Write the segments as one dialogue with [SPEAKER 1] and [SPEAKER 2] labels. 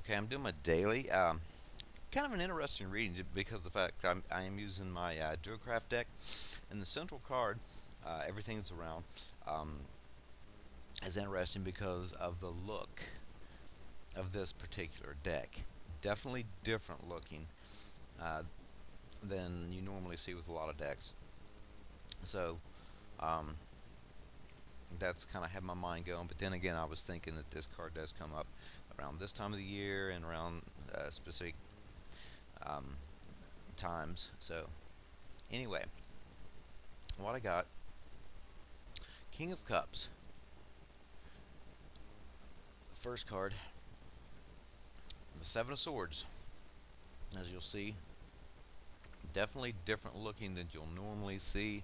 [SPEAKER 1] Okay, I'm doing my daily. Kind of an interesting reading because of the fact I am using my DruidCraft deck, and the central card, everything's around, um, is interesting because of the look of this particular deck. Definitely different looking uh, than you normally see with a lot of decks. So um, that's kind of had my mind going. But then again, I was thinking that this card does come up around this time of the year and around specific um, times. So anyway, what I got, King of Cups. The first card, the Seven of Swords. As you'll see, definitely different looking than you'll normally see.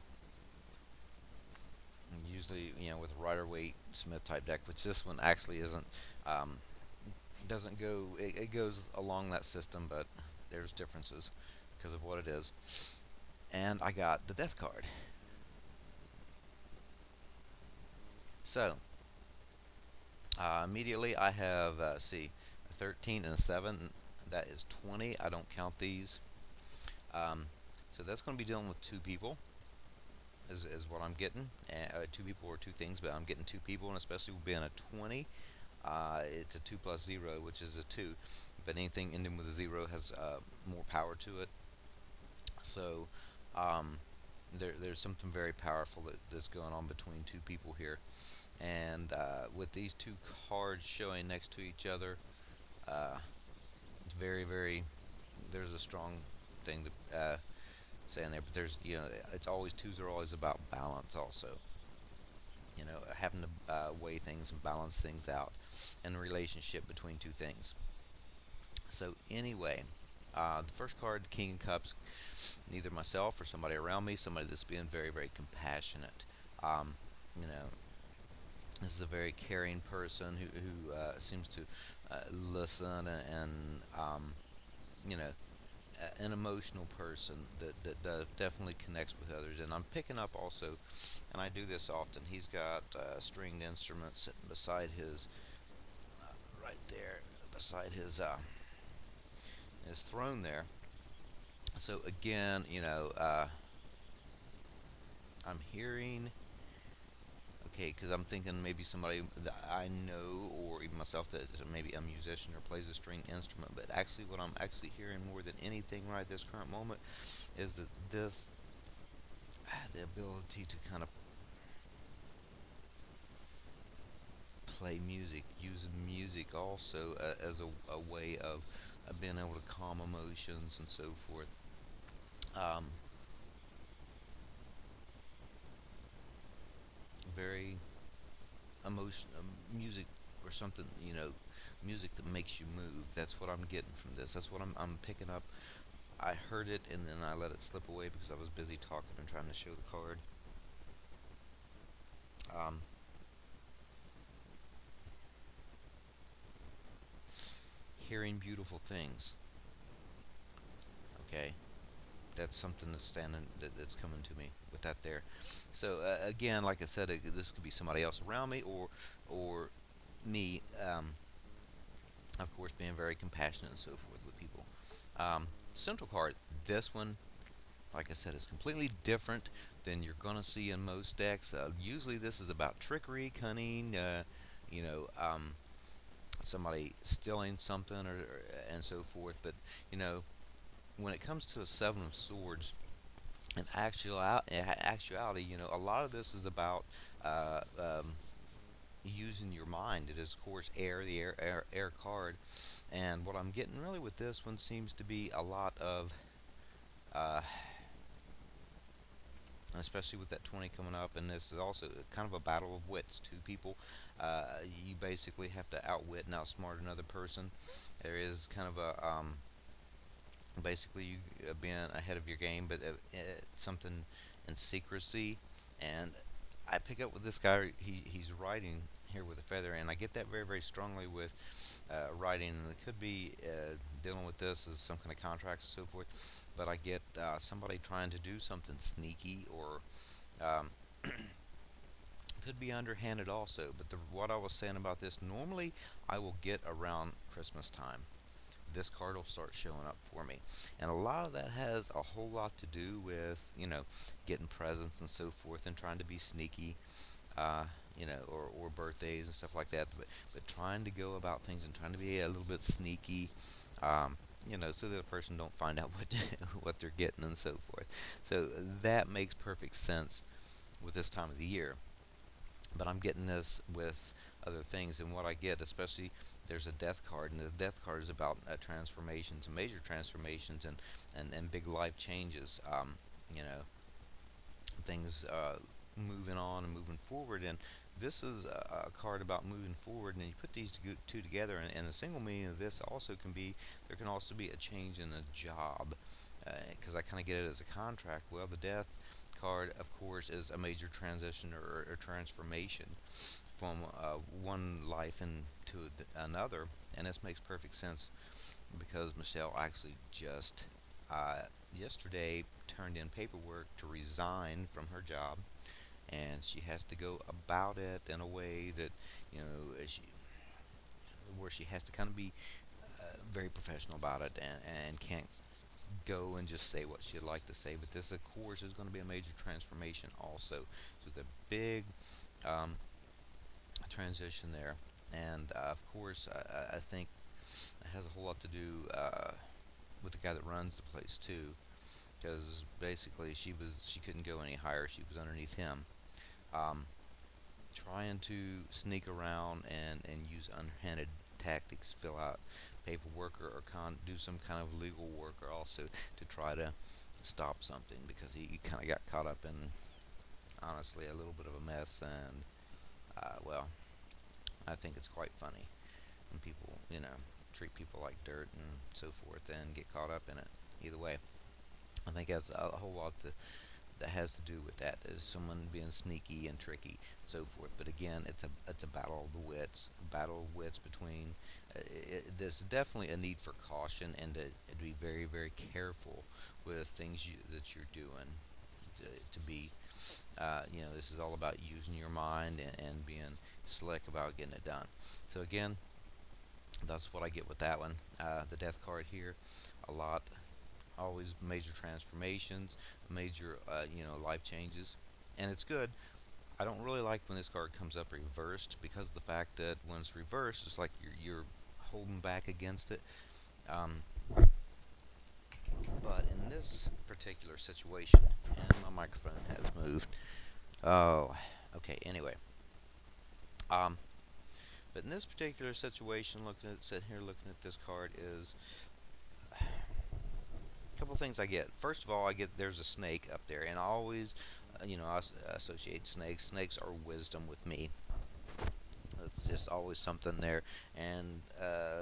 [SPEAKER 1] Usually, with Rider Waite Smith type deck, which this one actually isn't. Um, doesn't go. It goes along that system, but there's differences because of what it is. And I got the Death card. So immediately I have see a 13 and a 7. That is 20. I don't count these. Um, so that's going to be dealing with two people, is what I'm getting. Two people or two things, but I'm getting two people, and especially being a 20, it's a 2 plus 0, which is a 2. But anything ending with a 0 has more power to it. So um, there's something very powerful that's going on between two people here. And with these two cards showing next to each other, uh, it's very, very, there's a strong thing to saying there, but there's it's always twos are always about balance also. Having to weigh things and balance things out, and the relationship between two things. So anyway, the first card, King of Cups, neither myself or somebody around me, somebody that's being very, very compassionate. Um, you know, this is a very caring person who seems to listen and you know an emotional person that definitely connects with others. And I'm picking up also, and I do this often. He's got stringed instruments sitting beside his, right there, beside his throne there. So again, I'm hearing. Okay, because I'm thinking maybe somebody that I know, or even myself, that is maybe a musician or plays a string instrument. But actually, what I'm actually hearing more than anything right this current moment is that the ability to kind of play music, use music also as a way of being able to calm emotions and so forth. Um, very emotion, music or something, music that makes you move. That's what I'm getting from this. That's what I'm picking up. I heard it and then I let it slip away because I was busy talking and trying to show the card. Um, Hearing beautiful things. Okay, that's something that's coming to me with that there. So again, like I said, this could be somebody else around me or me. Of course, being very compassionate and so forth with people. Central card. This one, like I said, is completely different than you're gonna see in most decks. Usually, this is about trickery, cunning. You know, um, Somebody stealing something and so forth. But you know, when it comes to a seven of swords, in actuality, a lot of this is about uh, um, using your mind. It is, of course, air card, and what I'm getting really with this one seems to be a lot of, uh, especially with that 20 coming up, and this is also kind of a battle of wits. Two people, you basically have to outwit and outsmart another person. There is kind of a basically you being ahead of your game, but something in secrecy. And I pick up with this guy. He's writing here with a feather, and I get that very, very strongly with writing. And it could be dealing with this as some kind of contracts and so forth. But I get somebody trying to do something sneaky, or um, Could be underhanded also, but what I was saying about this, normally I will get around Christmas time. This card will start showing up for me. And a lot of that has a whole lot to do with, getting presents and so forth and trying to be sneaky, uh, or birthdays and stuff like that. But trying to go about things and trying to be a little bit sneaky, so that a person don't find out what what they're getting and so forth. So that makes perfect sense with this time of the year. But I'm getting this with other things, and what I get, especially there's a death card, and the death card is about transformations and major transformations and big life changes. You know, things moving on and moving forward, and this is a card about moving forward, and you put these two together, and the single meaning of this also can be there can also be a change in a job, because I kind of get it as a contract. Well, the death card, of course, is a major transition or transformation from one life into another, and this makes perfect sense because Michelle actually just yesterday turned in paperwork to resign from her job, and she has to go about it in a way that where she has to kind of be very professional about it, and can't go and just say what she'd like to say. But this, of course, is going to be a major transformation also. So the big um, transition there, and of course, I think it has a whole lot to do with the guy that runs the place too, because basically she couldn't go any higher. She was underneath him, um, trying to sneak around and use underhanded tactics, fill out paperwork or do some kind of legal work, or also to try to stop something, because he kind of got caught up in, honestly, a little bit of a mess. And well, I think it's quite funny when people, treat people like dirt and so forth and get caught up in it. Either way, I think that's a whole lot that has to do with that, is someone being sneaky and tricky and so forth. But again, it's a battle of the wits, a battle of wits between. There's definitely a need for caution, and to be very, very careful with things that you're doing. To be, this is all about using your mind and being slick about getting it done. So again, that's what I get with that one. The death card here, a lot, always major transformations, major life changes, and it's good. I don't really like when this card comes up reversed, because of the fact that when it's reversed, it's like you're holding back against it. Um, but in this particular situation, and my microphone has moved. Oh, okay. Anyway, um, but in this particular situation, sitting here looking at this card, is a couple things I get. First of all, I get there's a snake up there, and I always, I associate snakes. Snakes are wisdom with me. It's just always something there. And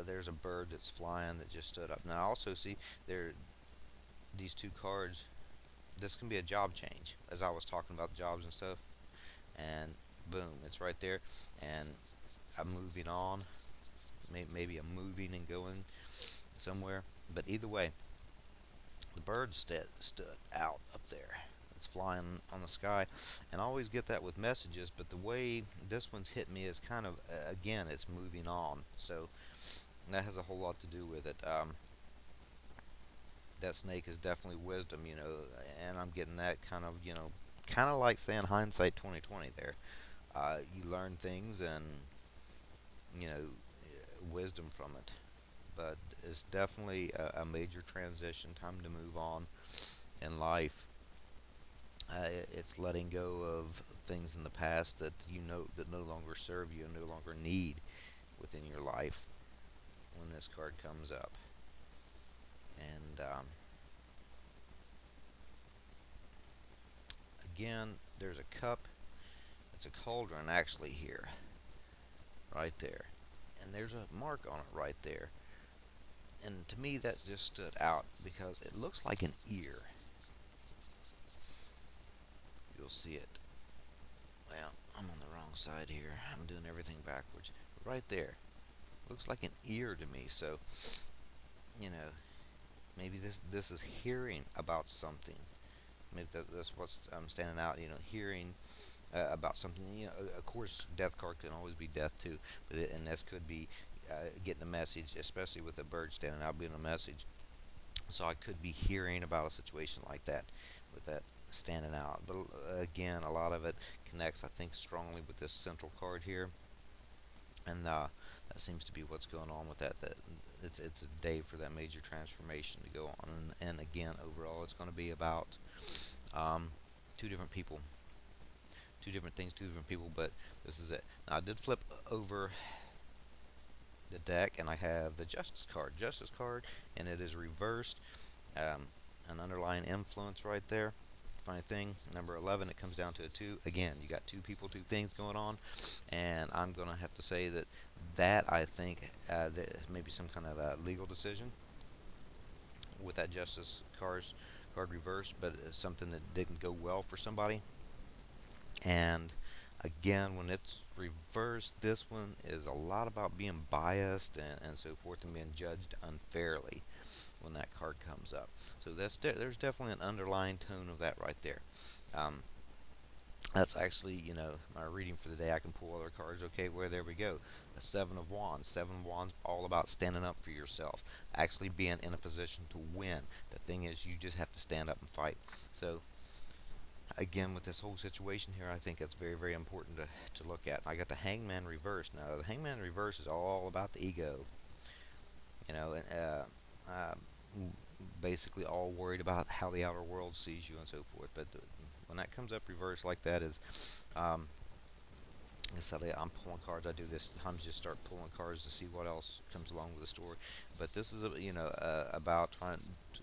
[SPEAKER 1] there's a bird that's flying that just stood up. Now I also see there these two cards. This can be a job change, as I was talking about jobs and stuff. And boom, it's right there. And I'm moving on. Maybe I'm moving and going somewhere. But either way, the bird stood out up there. It's flying on the sky, and I always get that with messages. But the way this one's hit me is kind of, again, it's moving on. So that has a whole lot to do with it. That snake is definitely wisdom, and I'm getting that kind of like saying hindsight 2020 there. You learn things, and wisdom from it. But it's definitely a major transition, time to move on in life. It's letting go of things in the past that that no longer serve you and no longer need within your life when this card comes up. And again, there's a cup. It's a cauldron actually here, right there, and there's a mark on it right there. And to me, that just stood out because it looks like an ear. You'll see it. Well, I'm on the wrong side here. I'm doing everything backwards. Right there. Looks like an ear to me. So, you know, maybe this is hearing about something. Maybe that's what's standing out. Hearing about something. Of course, death card can always be death too, and this could be getting a message, especially with a bird standing out being a message. So I could be hearing about a situation like that, with that standing out. But again, a lot of it connects, I think, strongly with this central card here, and that seems to be what's going on with that. That it's a day for that major transformation to go on, and again, overall, it's going to be about um, two different people, two different things, two different people. But this is it. Now, I did flip over the deck, and I have the Justice card, and it is reversed. Um, an underlying influence right there. Funny thing, number 11, it comes down to a 2. Again, you got two people, two things going on, and I'm going to have to say that I think maybe some kind of a legal decision with that Justice card reversed, but it's something that didn't go well for somebody. And again, when it's reversed, this one is a lot about being biased and so forth, and being judged unfairly when that card comes up. So there's definitely an underlying tone of that right there. Um, that's actually, my reading for the day. I can pull other cards. Okay, well, there we go. A Seven of Wands. Seven of Wands, all about standing up for yourself, actually being in a position to win. The thing is, you just have to stand up and fight. So again, with this whole situation here, I think it's very, very important to look at. I got the Hangman reverse. Now, the Hangman reverse is all about the ego. And basically all worried about how the outer world sees you and so forth. But when that comes up reverse like that, is um, sadly, I'm pulling cards. I do this. I'm just start pulling cards to see what else comes along with the story. But this is about trying to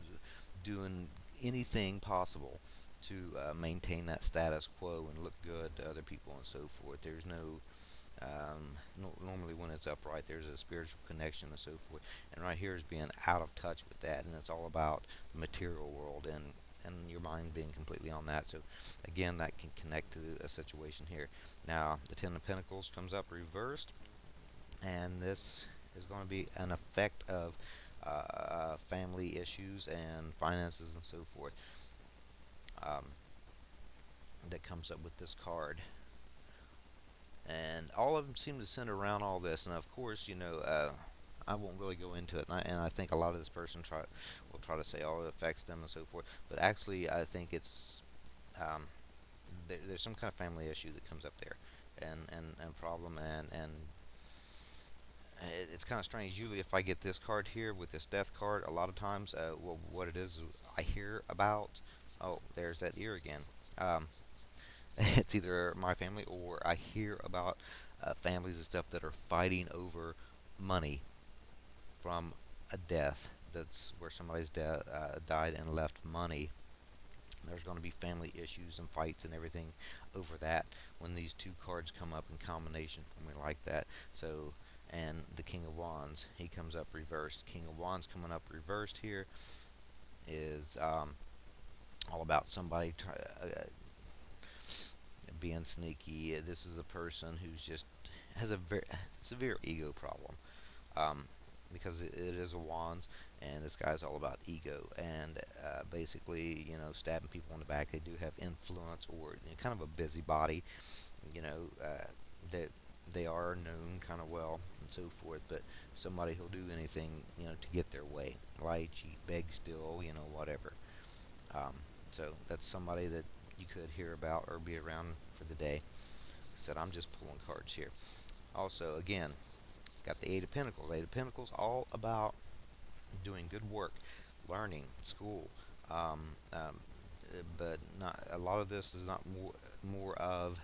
[SPEAKER 1] doing anything possible to maintain that status quo and look good to other people and so forth. There's normally when it's upright, there's a spiritual connection and so forth. And right here is being out of touch with that, and it's all about the material world and your mind being completely on that. So again, that can connect to a situation here. Now, the Ten of Pentacles comes up reversed, and this is going to be an effect of family issues and finances and so forth, um, that comes up with this card. And all of them seem to center around all this. And of course, I won't really go into it. And I think a lot of this person will try to say, oh, it affects them and so forth. But actually, I think it's there's some kind of family issue that comes up there, and problem, and it's kind of strange. Usually, if I get this card here with this death card, a lot of times, well, what it is I hear about. Oh, there's that ear again. Um, it's either my family, or I hear about families and stuff that are fighting over money from a death. That's where somebody's died and left money. There's going to be family issues and fights and everything over that when these two cards come up in combination for me like that. So, and the King of Wands, he comes up reversed. King of Wands coming up reversed here is all about somebody being sneaky. This is a person who's just has a very severe ego problem, um, because it is a wands, and this guy's all about ego, and basically, stabbing people in the back. They do have influence, or kind of a busybody. You know, that they are known kind of well and so forth, but somebody who'll do anything, to get their way, lie, cheat, beg, steal, whatever. Um, so that's somebody that you could hear about or be around for the day. Said I'm just pulling cards here. Also, again, got the Eight of Pentacles. Eight of Pentacles, all about doing good work, learning, school. Um, um, but not a lot of this is not more of,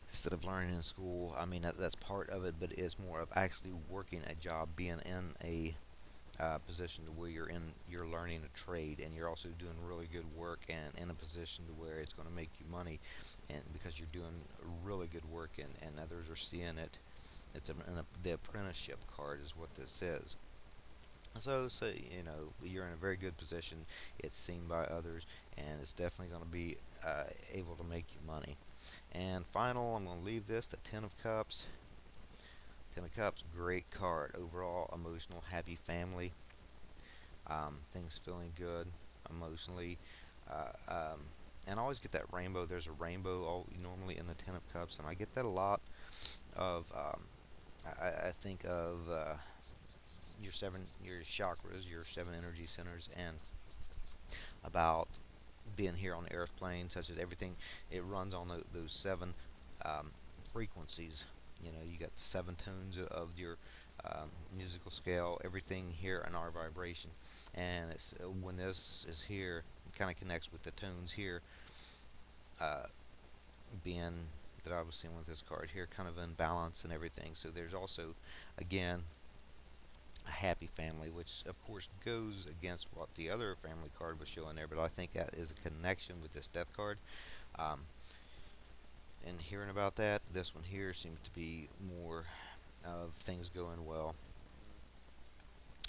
[SPEAKER 1] instead of learning in school. I mean, that's part of it, but it's more of actually working a job, being in a position to where you're learning a trade, and you're also doing really good work, and in a position to where it's going to make you money, and because you're doing really good work, and others are seeing it. The apprenticeship card is what this is. So you're in a very good position. It's seen by others, and it's definitely going to be able to make you money. And final, I'm going to leave this, the Ten of Cups. Ten of Cups, great card. Overall, emotional, happy family. Things feeling good emotionally. Uh, um, And I always get that rainbow. There's a rainbow normally in the Ten of Cups, and I get that a lot of. I think of your chakras, your seven energy centers, and about being here on the earth plane, such as everything. It runs on those seven um, frequencies. You know, you got the seven tones of your musical scale, everything here in our vibration. And it's when this is here, it kind of connects with the tones here, uh, being that I was seeing with this card here, kind of in balance and everything. So there's also, again, a happy family, which of course goes against what the other family card was showing there, but I think that is a connection with this death card. Um, and hearing about that, this one here seems to be more of things going well,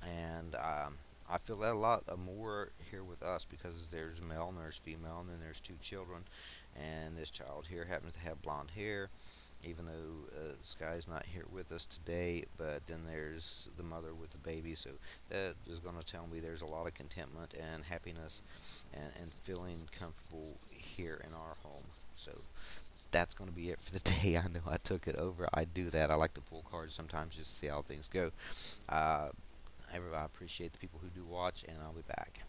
[SPEAKER 1] and I feel that a lot more here with us because there's male and there's female, and then there's two children, and this child here happens to have blonde hair, even though Sky's not here with us today. But then there's the mother with the baby, so that is going to tell me there's a lot of contentment and happiness and feeling comfortable here in our home. So that's going to be it for the day. I know I took it over. I do that. I like to pull cards sometimes just to see how things go. Uh, I appreciate the people who do watch, and I'll be back.